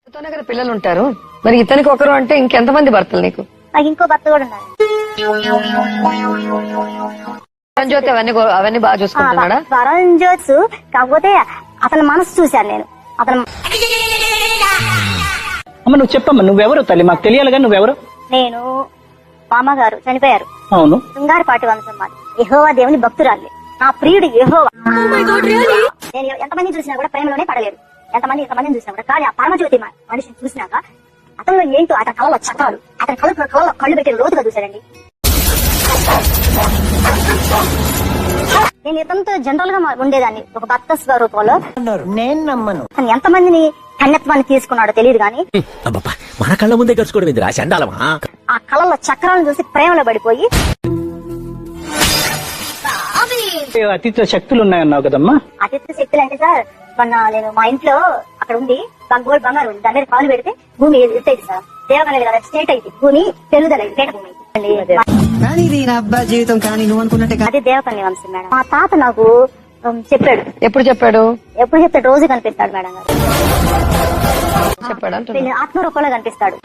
ఇతనే కదా పిల్లలు ఉంటారు, మరి ఇతనికి ఒకరు అంటే ఇంకెంతమంది భర్తలు నీకు? నాకు ఇంకో భర్త కూడా ఉన్నారు. పరంజ్యోతి అవన్నీ బాగా చూసుకుంటున్నాడా? పరంజ్యోత్సు, కాకపోతే అతని మనసు చూశాను నేను. అతను అమ్మ నువ్వు చెప్పమ్మా, నువ్వెవరు తల్లి? మాకు తెలియాలిగా నువ్వెవరు? నేను మామగారు చనిపోయారు. అవును. శృంగారపాటి వంశం మాది. యెహోవా దేవుని భక్తురాలి. నా ప్రియుడు యెహోవా. నేను ఎంతమంది చూసినా కూడా ప్రేమలోనే పడలేదు. ఎంతమందిని చూసినా కూడా, కానీ ఆ పరమజ్యోతి మనిషిని చూసినాక అతనిలో ఏంటో, అతని కళలో చక్రాలు, అతని కళలో కళ్ళు పెట్టి లోతుగా చూశాడండి. నేను ఇతనితో జనరల్ గా ఉండేదాన్ని ఒక భర్త స్వరూపంలో. నేను నమ్మను. అతను ఎంతమందిని కన్యత్వాన్ని తీసుకున్నాడో తెలియదు కానీ మన కళ్ళ ముందే గడుచుకోవడం ఏందిరా చండాలమా? ఆ కళలో చక్రాలను చూసి ప్రేమలో పడిపోయి. అతిథ శక్తులు ఉన్నాయన్నావు కదమ్మా. అతిథి శక్తులు అంటే సార్, మొన్న నేను మా ఇంట్లో అక్కడ ఉంది గోల్డ్ బంగారు ఉంది, దాని మీద కాలు పెడితే భూమి ఎత్తైంది సార్. దేవకలేదు కదా, స్టేట్ అయితే భూమి పెరుగుదల పేట భూమి. అది దేవకన్య వంశం మేడం. మా తాత నాకు చెప్పాడు. ఎప్పుడు చెప్పాడు? రోజు కనిపిస్తాడు మేడం గారు. చెప్పాడు ఆత్మరూపంలో కనిపిస్తాడు.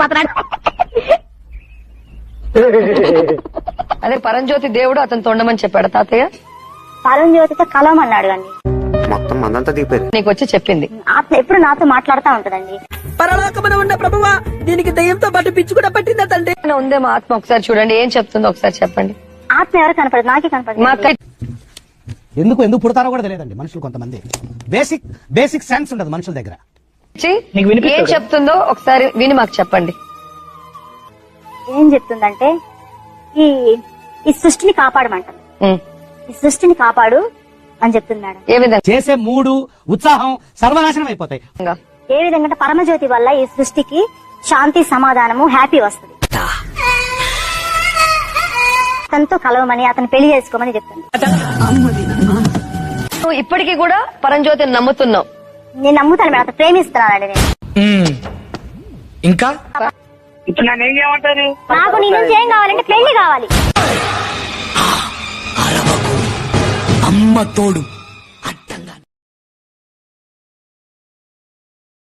అదే పరంజ్యోతి దేవుడు అతను తొండమని చెప్పాడు తాతయ్య. పరంజ్యోతితో కలవమన్నాడు కానీ మొత్తం మందంతా దిగిపోయారు. నీకు వచ్చి చెప్పింది. ఆత్మ ఎప్పుడు నాతో మాట్లాడుతూ ఉంటదండి. పరలోకమున ఉన్న ప్రభువా, దీనికి దయ్యంతో పాటు పిచ్చి కూడా పట్టిందా తండ్రి? ఉందేమో ఆత్మ, ఒకసారి చూడండి ఏం చెప్తుందో ఒకసారి చెప్పండి. ఆత్మ ఎవరు కనపడదు, నాకే కనపడదు. మా అక్క ఎందుకు పుడతారో కూడా తెలియదండి మనుషులు. కొంతమంది బేసిక్ సెన్స్ ఉండదు మనుషుల దగ్గర. ఏం చెప్తుందో ఒకసారి విని మాకు చెప్పండి. ఏం చెప్తుందంటే, ఈ సృష్టిని కాపాడమంటారు. ఈ సృష్టిని కాపాడు అని చెప్తుంది మేడం. ఏ విధంగా? చేసే మూడు ఉత్సాహం సర్వనాశనం అయిపోతాయి. ఏ విధంగా అంటే, పరమజ్యోతి వల్ల ఈ సృష్టికి శాంతి, సమాధానము, హ్యాపీ వస్తుంది. అతనితో కలవమని, అతను పెళ్లి చేసుకోమని చెప్తుంది. నువ్వు ఇప్పటికీ కూడా పరంజ్యోతిని నమ్ముతున్నావు? నేను నమ్ముతాను మేడం, అతను ప్రేమిస్తున్నానండి నేను. ఇంకా నాకు నీ నుంచి ఏం కావాలంటే పెళ్లి కావాలి. అమ్మ తోడు.